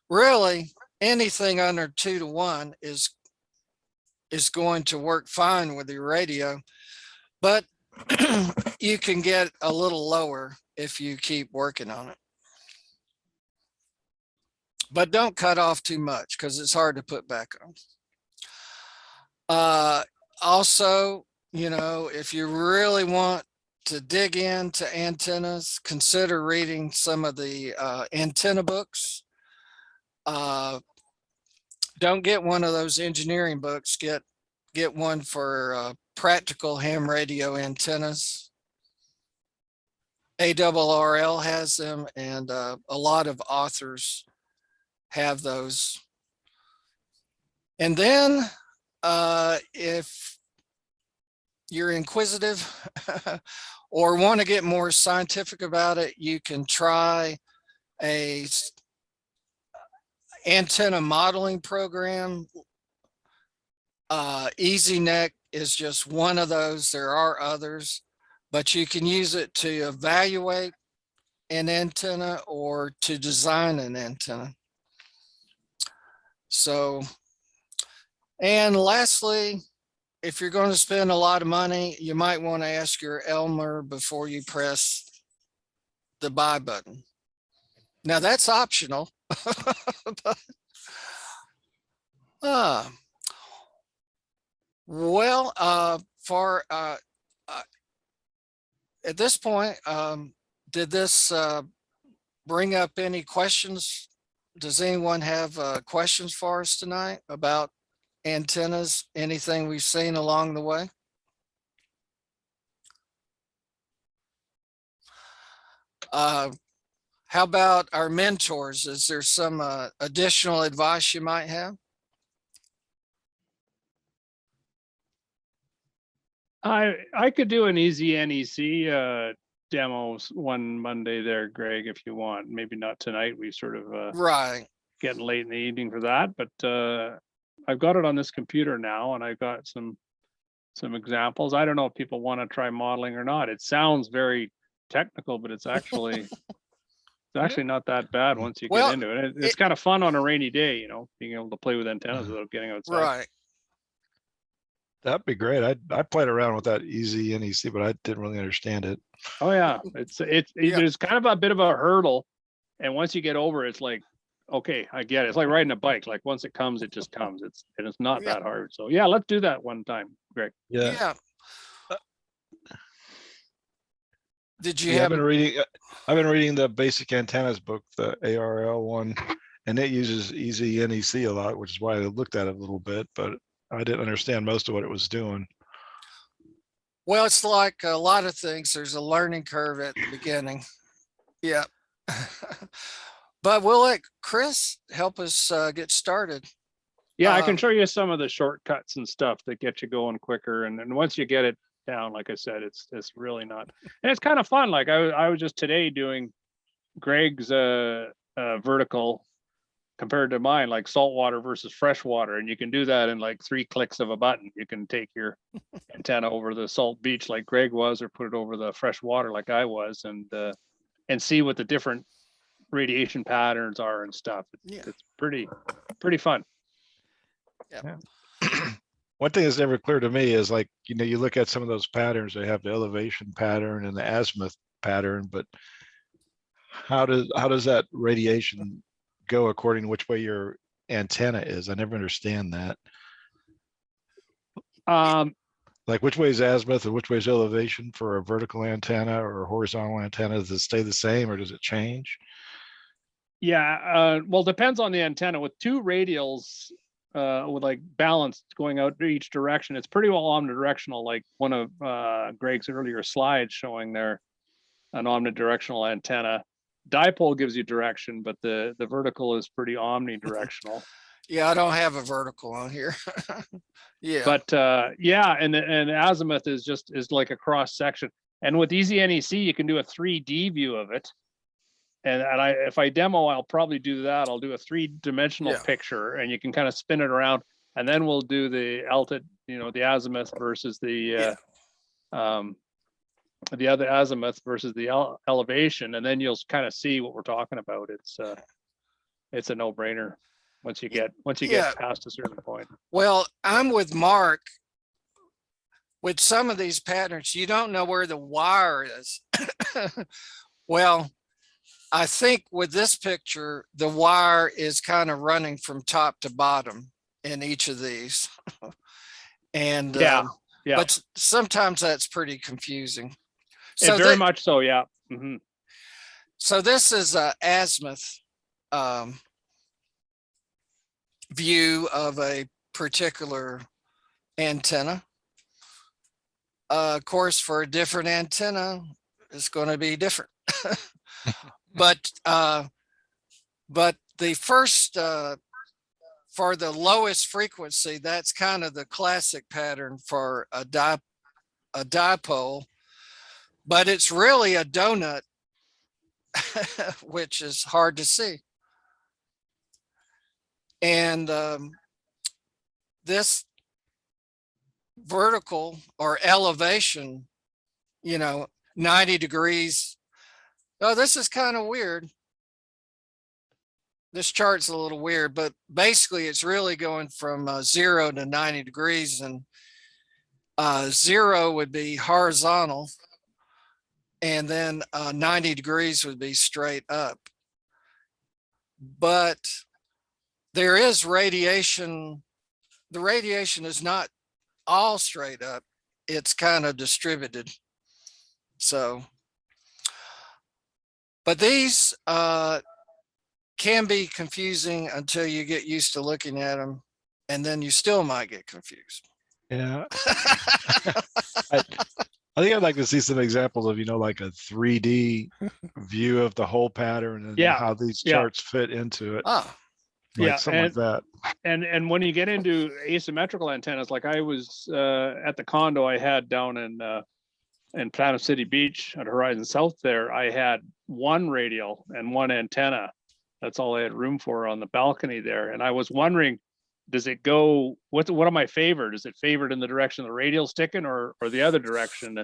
really anything under 2-to-1 is going to work fine with your radio, but you can get a little lower if you keep working on it. But don't cut off too much because it's hard to put back on. Also, you know, if you really want to dig into antennas, consider reading some of the antenna books. Don't get one of those engineering books. Get one for practical ham radio antennas. ARRL has them, and a lot of authors have those. And then if you're inquisitive or want to get more scientific about it, you can try a antenna modeling program. EasyNet is just one of those. There are others, but you can use it to evaluate an antenna or to design an antenna. So, and lastly, if you're going to spend a lot of money, you might want to ask your Elmer before you press the buy button. Now that's optional. But, well, at this point, did this bring up any questions? Does anyone have questions for us tonight about antennas, anything we've seen along the way? How about our mentors? Is there some additional advice you might have? I could do an easy NEC demos one Monday there, Greg, if you want. Maybe not tonight. We sort of right, getting late in the evening for that, but I've got it on this computer now, and I've got some examples. I don't know if people want to try modeling or not. It sounds very technical, but it's actually not that bad once you get into it. It's kind of fun on a rainy day, you know, being able to play with antennas without getting outside. Right. That'd be great. I played around with that easy NEC, but I didn't really understand it. Oh yeah, there's kind of a bit of a hurdle, and once you get over it, it's like, okay, I get it. It's like riding a bike. Like once it comes, it just comes. It's not that hard. So yeah, let's do that one time, Greg. Yeah. Did you have? I've been reading the basic antennas book, the ARRL one, and it uses easy NEC a lot, which is why I looked at it a little bit, but I didn't understand most of what it was doing. Well, it's like a lot of things. There's a learning curve at the beginning. Yeah. But we'll let Chris help us get started. Yeah, I can show you some of the shortcuts and stuff that get you going quicker. And once you get it down, like I said, it's really not. And it's kind of fun. Like I was just today doing Greg's vertical compared to mine, like saltwater versus freshwater. And you can do that in like 3 clicks of a button. You can take your antenna over the salt beach like Greg was, or put it over the fresh water like I was, and see what the different radiation patterns are and stuff. It's pretty fun. Yeah. One thing that's never clear to me is, like, you know, you look at some of those patterns, they have the elevation pattern and the azimuth pattern, but how does that radiation go according to which way your antenna is? I never understand that. Like which way is azimuth and which way is elevation for a vertical antenna or a horizontal antenna? Does it stay the same or does it change? Yeah, well, depends on the antenna. With 2 radials, with like balanced going out each direction, it's pretty well omnidirectional, like one of Greg's earlier slides showing there, an omnidirectional antenna dipole gives you direction, but the vertical is pretty omnidirectional. Yeah, I don't have a vertical on here. Yeah. But yeah, and azimuth is like a cross section. And with Easy NEC, you can do a 3D view of it. And if I demo, I'll probably do that. I'll do a 3-dimensional picture, and you can kind of spin it around, and then we'll do the the azimuth versus the other azimuth versus the elevation, and then you'll kind of see what we're talking about. It's a no-brainer once you get past a certain point. Well, I'm with Mark. With some of these patterns, you don't know where the wire is. Well, I think with this picture, the wire is kind of running from top to bottom in each of these. And but sometimes that's pretty confusing. So very much so, yeah. Mm-hmm. So this is a azimuth view of a particular antenna. Of course, for a different antenna, it's going to be different. But the first for the lowest frequency, that's kind of the classic pattern for a dipole, but it's really a donut, which is hard to see. And this vertical or elevation, 90 degrees. Oh, this is kind of weird. This chart's a little weird, but basically it's really going from 0 to 90 degrees, and 0 would be horizontal, and then 90 degrees would be straight up. But there is radiation. The radiation is not all straight up. It's kind of distributed. So, but these can be confusing until you get used to looking at them, and then you still might get confused. Yeah. I think I'd like to see some examples of, like a 3D view of the whole pattern and how these charts fit into it. Something like that. And when you get into asymmetrical antennas, like I was at the condo I had down in Platinum City Beach at Horizon South there, I had one radial and one antenna. That's all I had room for on the balcony there. And I was wondering, does it go, what am I favored? Is it favored in the direction the radial's sticking or the other direction?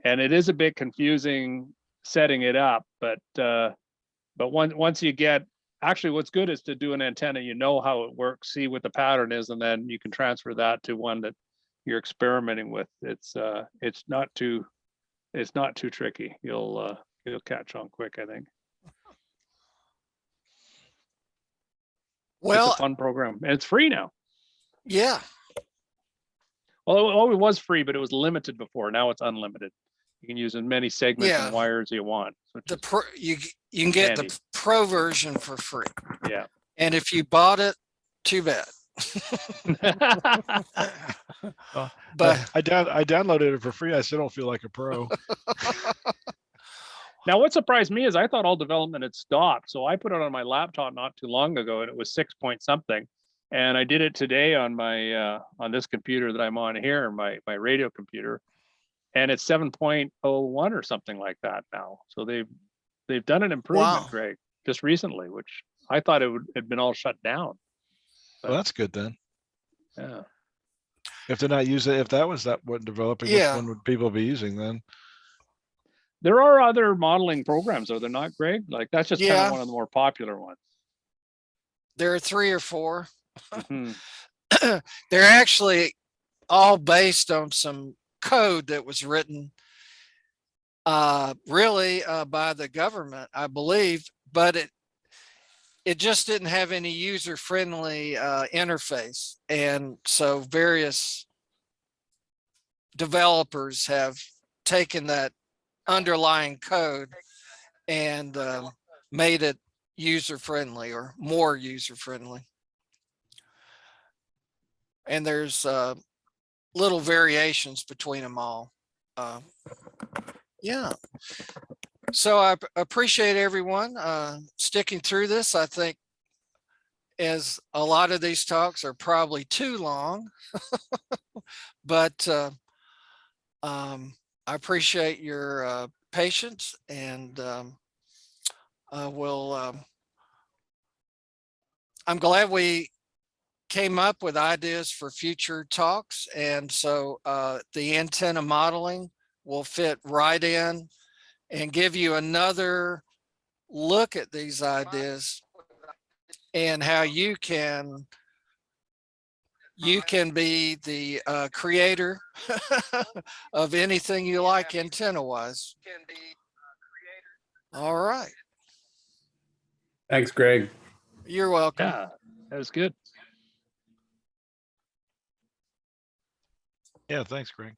And it is a bit confusing setting it up, but once you get, actually what's good is to do an antenna, how it works, see what the pattern is, and then you can transfer that to one that you're experimenting with. It's not too tricky. You'll catch on quick, I think. Well, it's a fun program, and it's free now. Yeah. Well, it was free, but it was limited before. Now it's unlimited. You can use as many segments and wires you want. You can get the pro version for free. Yeah. And if you bought it, too bad. But I downloaded it for free. I still don't feel like a pro. Now, what surprised me is I thought all development had stopped. So I put it on my laptop not too long ago, and it was 6 point something. And I did it today on my on this computer that I'm on here, my radio computer, and it's 7.01 or something like that now. So they've done an improvement, Greg, just recently, which I thought it had been all shut down. But, well, that's good then. Yeah. If they're not using, if that was what developing, which one would people be using then? There are other modeling programs, are there not, Greg? Like that's just kind of one of the more popular ones. There are 3 or 4. Mm-hmm. They're actually all based on some code that was written really by the government, I believe, but it just didn't have any user-friendly interface. And so various developers have taken that underlying code and made it user-friendly or more user-friendly. And there's little variations between them all. Yeah. So I appreciate everyone sticking through this. I think as a lot of these talks are probably too long, but I appreciate your patience, and I'm glad we came up with ideas for future talks. And so the antenna modeling will fit right in and give you another look at these ideas and how you can be the creator of anything you like antenna wise. All right. Thanks, Greg. You're welcome. Yeah, that was good. Yeah, thanks, Greg.